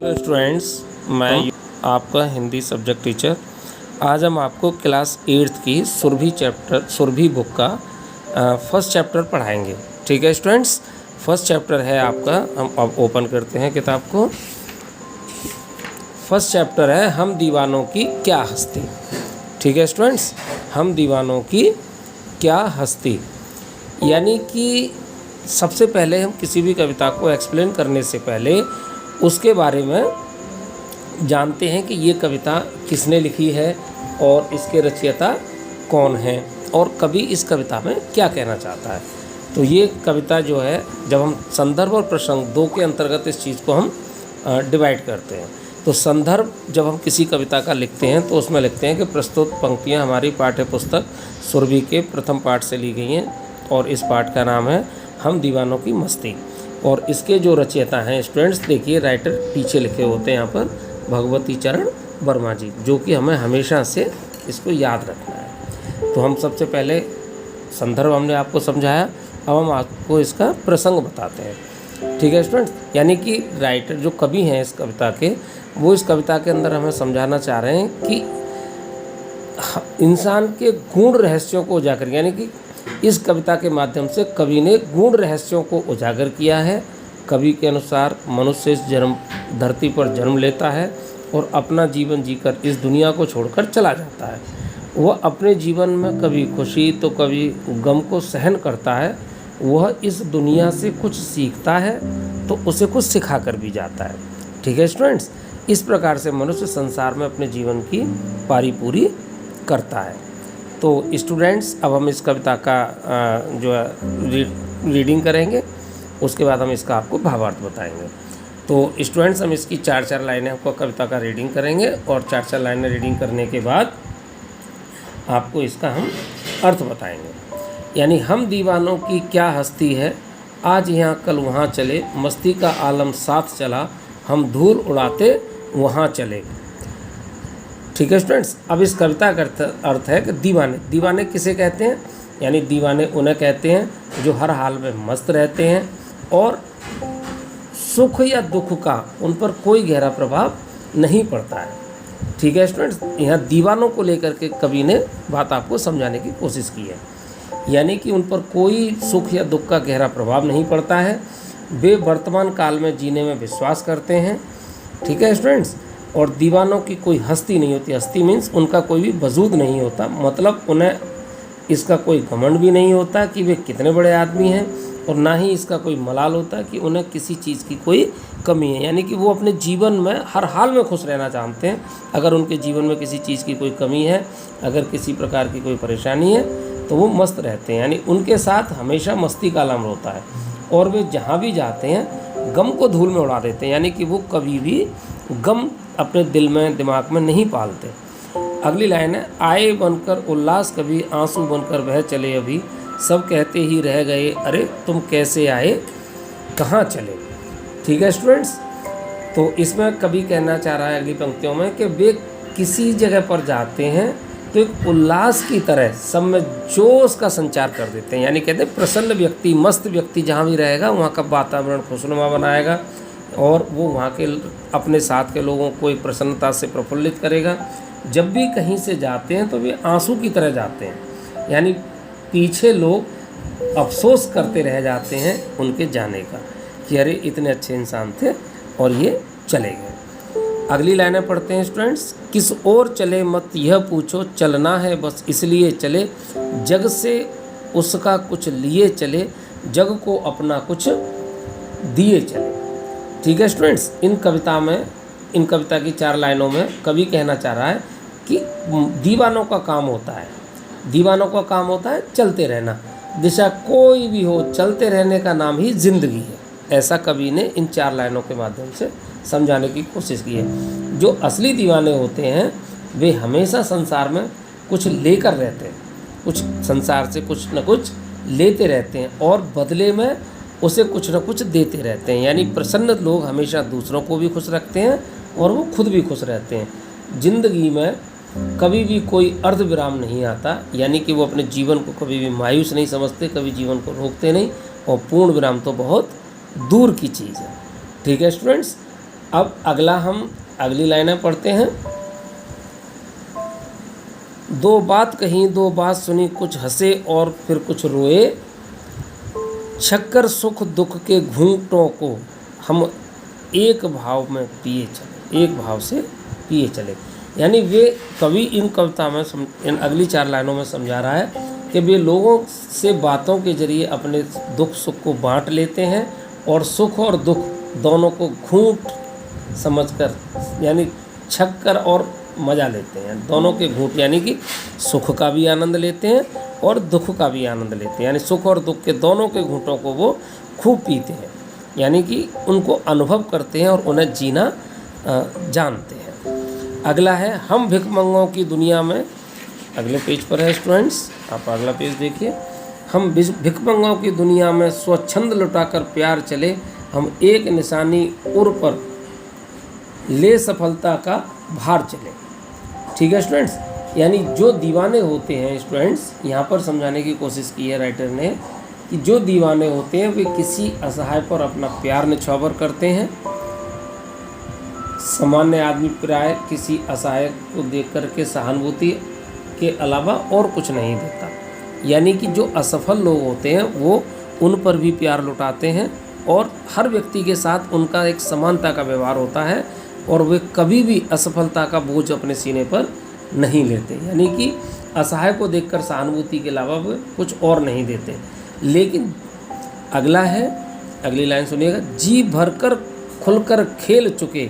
Hello students, मैं आपका Hindi subject teacher. आज हम आपको क्लास 8th की सुरभि बुक का फर्स्ट चैप्टर पढ़ाएंगे। ठीक है स्टूडेंट्स, फर्स्ट चैप्टर है आपका। हम अब ओपन करते हैं किताब को। फर्स्ट चैप्टर है हम दीवानों की क्या हस्ती। ठीक है स्टूडेंट्स, हम दीवानों की क्या हस्ती, यानी कि सबसे पहले हम किसी भी कविता को एक्सप्लेन करने से पहले उसके बारे में जानते हैं कि ये कविता किसने लिखी है और इसके रचयिता कौन हैं और कवि इस कविता में क्या कहना चाहता है। तो ये कविता जो है, जब हम संदर्भ और प्रसंग दो के अंतर्गत इस चीज़ को हम डिवाइड करते हैं। तो संदर्भ जब हम किसी कविता का लिखते हैं तो उसमें लिखते हैं कि प्रस्तुत पंक्तियाँ हमारी पाठ्य पुस्तक सुरभि के प्रथम पाठ से ली गई हैं और इस पाठ का नाम है हम दीवानों की मस्ती। और इसके जो रचयिता हैं स्टूडेंट्स, देखिए राइटर पीछे लिखे होते हैं यहाँ पर भगवती चरण वर्मा जी, जो कि हमें हमेशा से इसको याद रखना है। तो हम सबसे पहले संदर्भ हमने आपको समझाया, अब हम आपको इसका प्रसंग बताते हैं। ठीक है स्टूडेंट्स, यानी कि राइटर जो कवि हैं इस कविता के, वो इस कविता के अंदर हमें समझाना चाह रहे हैं कि इंसान के गूढ़ रहस्यों को उजागर, यानी कि इस कविता के माध्यम से कवि ने गूढ़ रहस्यों को उजागर किया है। कवि के अनुसार मनुष्य इस धरती पर जन्म लेता है और अपना जीवन जीकर इस दुनिया को छोड़कर चला जाता है। वह अपने जीवन में कभी खुशी तो कभी गम को सहन करता है। वह इस दुनिया से कुछ सीखता है तो उसे कुछ सिखा कर भी जाता है। ठीक है स्टूडेंट्स, इस प्रकार से मनुष्य संसार में अपने जीवन की पारी पूरी करता है। तो स्टूडेंट्स, अब हम इस कविता का जो है रीडिंग करेंगे, उसके बाद हम इसका आपको भावार्थ बताएंगे। तो स्टूडेंट्स, हम इसकी 4-4 लाइनें आपको कविता का रीडिंग करेंगे और 4-4 लाइनें रीडिंग करने के बाद आपको इसका हम अर्थ बताएंगे। यानी हम दीवानों की क्या हस्ती है, आज यहाँ कल वहाँ चले, मस्ती का आलम साथ चला, हम धूल उड़ाते वहाँ चले। ठीक है स्टूडेंट्स, अब इस कविता का अर्थ है कि दीवाने किसे कहते हैं, यानी दीवाने उन्हें कहते हैं जो हर हाल में मस्त रहते हैं और सुख या दुख का उन पर कोई गहरा प्रभाव नहीं पड़ता है। ठीक है स्टूडेंट्स, यहाँ दीवानों को लेकर के कवि ने बात आपको समझाने की कोशिश की है, यानी कि उन पर कोई सुख या दुख का गहरा प्रभाव नहीं पड़ता है। वे वर्तमान काल में जीने में विश्वास करते हैं। ठीक है स्टूडेंट्स, और दीवानों की कोई हस्ती नहीं होती। हस्ती मीन्स उनका कोई भी वजूद नहीं होता, मतलब उन्हें इसका कोई घमंड भी नहीं होता कि वे कितने बड़े आदमी हैं, और ना ही इसका कोई मलाल होता कि उन्हें किसी चीज़ की कोई कमी है। यानी कि वो अपने जीवन में हर हाल में खुश रहना चाहते हैं। अगर उनके जीवन में किसी चीज़ की कोई कमी है, अगर किसी प्रकार की कोई परेशानी है, तो वो मस्त रहते हैं, यानी उनके साथ हमेशा मस्ती का आलम होता है। और वे जहाँ भी जाते हैं गम को धूल में उड़ा देते हैं, यानी कि वो कभी भी गम अपने दिल में दिमाग में नहीं पालते। अगली लाइन है, आए बनकर उल्लास कभी, आंसू बनकर बह चले अभी, सब कहते ही रह गए अरे तुम कैसे आए कहाँ चले। ठीक है स्टूडेंट्स, तो इसमें कवि कहना चाह रहा है अगली पंक्तियों में कि वे किसी जगह पर जाते हैं तो एक उल्लास की तरह सब में जोश का संचार कर देते हैं। यानी कहते हैं प्रसन्न व्यक्ति, मस्त व्यक्ति जहाँ भी रहेगा वहाँ का वातावरण खुशनुमा बनाएगा और वो वहाँ के अपने साथ के लोगों को एक प्रसन्नता से प्रफुल्लित करेगा। जब भी कहीं से जाते हैं तो वे आंसू की तरह जाते हैं, यानी पीछे लोग अफसोस करते रह जाते हैं उनके जाने का कि अरे इतने अच्छे इंसान थे और ये चले गए। अगली लाइनें पढ़ते हैं स्टूडेंट्स, किस ओर चले मत यह पूछो, चलना है बस इसलिए चले, जग से उसका कुछ लिए चले, जग को अपना कुछ दिए चले। ठीक है स्टूडेंट्स, इन कविता की 4 लाइनों में कवि कहना चाह रहा है कि दीवानों का काम होता है चलते रहना। दिशा कोई भी हो, चलते रहने का नाम ही जिंदगी है। ऐसा कवि ने इन 4 लाइनों के माध्यम से समझाने की कोशिश की है। जो असली दीवाने होते हैं वे हमेशा संसार में कुछ लेकर रहते हैं, कुछ संसार से कुछ न कुछ लेते रहते हैं और बदले में उसे कुछ न कुछ देते रहते हैं। यानी प्रसन्न लोग हमेशा दूसरों को भी खुश रखते हैं और वो खुद भी खुश रहते हैं। जिंदगी में कभी भी कोई अर्ध विराम नहीं आता, यानी कि वो अपने जीवन को कभी भी मायूस नहीं समझते, कभी जीवन को रोकते नहीं, और पूर्ण विराम तो बहुत दूर की चीज़ है। ठीक है स्टूडेंट्स, अब अगला हम अगली लाइनें पढ़ते हैं। दो बात कहीं दो बात सुनी, कुछ हंसे और फिर कुछ रोए, छक्कर सुख दुख के घूंटों को हम एक भाव में पिए चले, एक भाव से पिए चले। यानी वे कवि इन कविता में इन अगली 4 लाइनों में समझा रहा है कि वे लोगों से बातों के जरिए अपने दुख सुख को बांट लेते हैं और सुख और दुख दोनों को घूंट समझकर, यानी छक्कर और मज़ा लेते हैं। दोनों के घूंट यानी कि सुख का भी आनंद लेते हैं और दुख का भी आनंद लेते हैं। यानी सुख और दुख के दोनों के घूंटों को वो खूब पीते हैं, यानी कि उनको अनुभव करते हैं और उन्हें जीना जानते हैं। अगला है हम भिखमंगों की दुनिया में, अगले पेज पर है स्टूडेंट्स, आप अगला पेज देखिए। हम भिखमंगों की दुनिया में स्वच्छंद लुटाकर प्यार चले, हम एक निशानी उर पर ले सफलता का भार चले। ठीक है स्टूडेंट्स, यानी जो दीवाने होते हैं स्टूडेंट्स, यहाँ पर समझाने की कोशिश की है राइटर ने कि जो दीवाने होते हैं वे किसी असहाय पर अपना प्यार निछावर करते हैं। सामान्य आदमी प्राय किसी असहाय को देख करके सहानुभूति के अलावा और कुछ नहीं देता। यानी कि जो असफल लोग होते हैं वो उन पर भी प्यार लुटाते हैं और हर व्यक्ति के साथ उनका एक समानता का व्यवहार होता है और वे कभी भी असफलता का बोझ अपने सीने पर नहीं लेते। यानी कि असहाय को देखकर सहानुभूति के अलावा वे कुछ और नहीं देते। लेकिन अगला है, अगली लाइन सुनिएगा। जी भरकर खुलकर खेल चुके,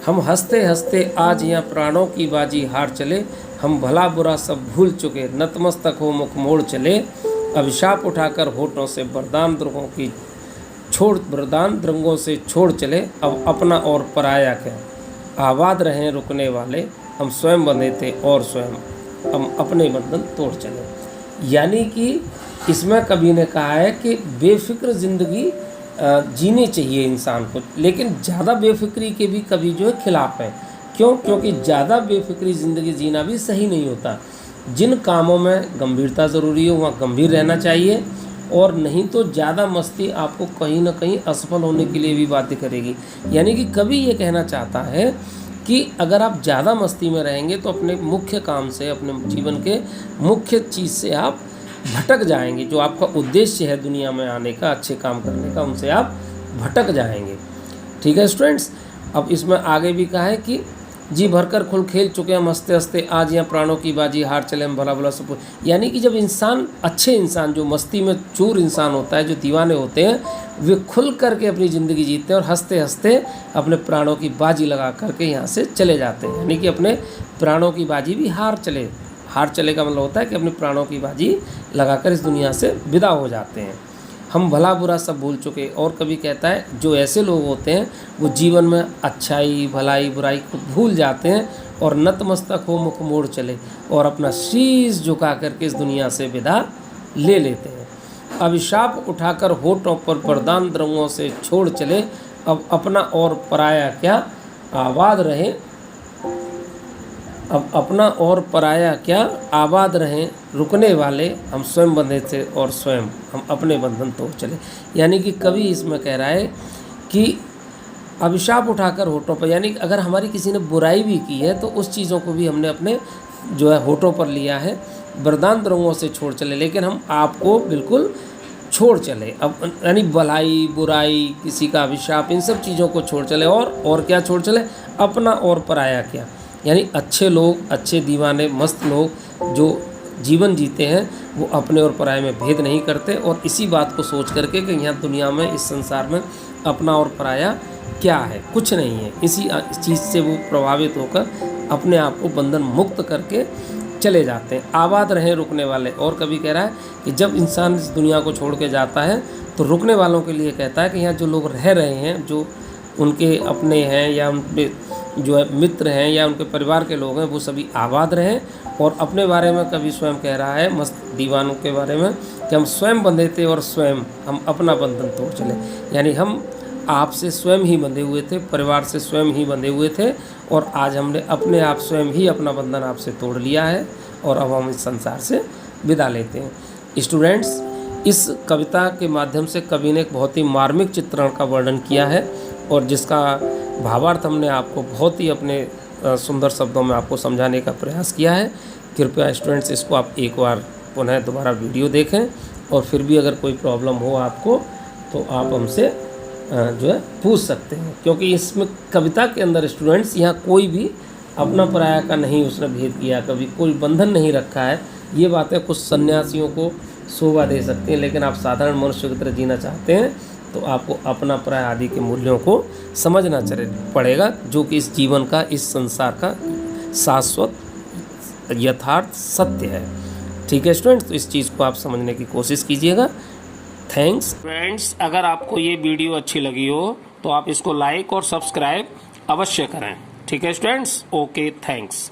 हम हंसते हंसते आज यहाँ प्राणों की बाजी हार चले, हम भला बुरा सब भूल चुके, नतमस्तक हो मुख मोड़ चले, अभिशाप उठाकर होठों से वरदान द्रंगों से छोड़ चले, अब अपना और पराया क्या, आबाद रहें रुकने वाले, हम स्वयं बंधे थे और स्वयं हम अपने बंधन तोड़ चले। यानी कि इसमें कवि ने कहा है कि बेफिक्र ज़िंदगी जीनी चाहिए इंसान को, लेकिन ज़्यादा बेफिक्री के भी कवि जो है खिलाफ है। क्यों? क्योंकि ज़्यादा बेफिक्री ज़िंदगी जीना भी सही नहीं होता। जिन कामों में गंभीरता ज़रूरी हो वहाँ गंभीर रहना चाहिए, और नहीं तो ज़्यादा मस्ती आपको कहीं ना कहीं असफल होने के लिए भी बाध्य करेगी। यानी कि कवि ये कहना चाहता है कि अगर आप ज़्यादा मस्ती में रहेंगे तो अपने मुख्य काम से, अपने जीवन के मुख्य चीज़ से आप भटक जाएंगे। जो आपका उद्देश्य है दुनिया में आने का, अच्छे काम करने का, उनसे आप भटक जाएंगे। ठीक है स्टूडेंट्स, अब इसमें आगे भी कहा है कि जी भरकर खुल खेल चुके हम हंसते हंसते आज यहाँ प्राणों की बाजी हार चले, हम भला भला सब। यानी कि जब इंसान, अच्छे इंसान, जो मस्ती में चूर इंसान होता है, जो दीवाने होते हैं, वे खुल करके अपनी ज़िंदगी जीते हैं और हंसते हंसते अपने प्राणों की बाजी लगा करके यहाँ से चले जाते हैं। यानी कि अपने प्राणों की बाजी भी हार चले का मतलब होता है कि अपने प्राणों की बाजी लगाकर इस दुनिया से विदा हो जाते हैं। हम भला बुरा सब भूल चुके। और कभी कहता है जो ऐसे लोग होते हैं वो जीवन में अच्छाई भलाई बुराई को भूल जाते हैं और नतमस्तक हो मुख मोड़ चले और अपना शीश झुका करके इस दुनिया से विदा ले लेते हैं। अभिशाप उठाकर होठों पर वरदान द्रंगों से छोड़ चले, अब अपना और पराया क्या, आबाद रहे, अब अपना और पराया क्या, आबाद रहें रुकने वाले, हम स्वयं बंधे थे और स्वयं हम अपने बंधन तोड़ चले। यानी कि कवि इसमें कह रहा है कि अभिशाप उठाकर होठों पर, यानी कि अगर हमारी किसी ने बुराई भी की है तो उस चीज़ों को भी हमने अपने जो है होठों पर लिया है, वरदान द्रंगों से छोड़ चले, लेकिन हम आपको बिल्कुल छोड़ चले। अब यानी भलाई बुराई, किसी का अभिशाप, इन सब चीज़ों को छोड़ चले और क्या छोड़ चले, अपना और पराया क्या। यानी अच्छे लोग, अच्छे दीवाने मस्त लोग जो जीवन जीते हैं वो अपने और पराये में भेद नहीं करते और इसी बात को सोच करके कि यहाँ दुनिया में, इस संसार में अपना और पराया क्या है, कुछ नहीं है, इसी चीज़ से वो प्रभावित होकर अपने आप को बंधन मुक्त करके चले जाते हैं। आबाद रहें रुकने वाले। और कभी कह रहा है कि जब इंसान इस दुनिया को छोड़ के जाता है तो रुकने वालों के लिए कहता है कि यहाँ जो लोग रह रहे हैं, जो उनके अपने हैं या उनके जो है मित्र हैं या उनके परिवार के लोग हैं, वो सभी आबाद रहें। और अपने बारे में कभी स्वयं कह रहा है, मस्त दीवानों के बारे में, कि हम स्वयं बंधे थे और स्वयं हम अपना बंधन तोड़ चले। यानी हम आपसे स्वयं ही बंधे हुए थे, परिवार से स्वयं ही बंधे हुए थे और आज हमने अपने आप स्वयं ही अपना बंधन आपसे तोड़ लिया है और अब हम इस संसार से विदा लेते हैं। स्टूडेंट्स, इस कविता के माध्यम से कवि ने एक बहुत ही मार्मिक चित्रण का वर्णन किया है और जिसका भावार्थ हमने आपको बहुत ही अपने सुंदर शब्दों में आपको समझाने का प्रयास किया है। कृपया स्टूडेंट्स इसको आप एक बार पुनः दोबारा वीडियो देखें, और फिर भी अगर कोई प्रॉब्लम हो आपको तो आप हमसे जो है पूछ सकते हैं, क्योंकि इसमें कविता के अंदर स्टूडेंट्स यहाँ कोई भी अपना पराया का नहीं उसने भेद किया, कभी कोई बंधन नहीं रखा है। ये बातें कुछ सन्यासियों को शोभा दे सकती हैं, लेकिन आप साधारण मनुष्य की तरह जीना चाहते हैं तो आपको अपना पराया आदि के मूल्यों को समझना पड़ेगा, जो कि इस जीवन का, इस संसार का शाश्वत यथार्थ सत्य है। ठीक है स्टूडेंट्स, तो इस चीज़ को आप समझने की कोशिश कीजिएगा। Thanks friends. अगर आपको ये वीडियो अच्छी लगी हो तो आप इसको लाइक और सब्सक्राइब अवश्य करें। ठीक है स्टूडेंट्स, ओके, थैंक्स।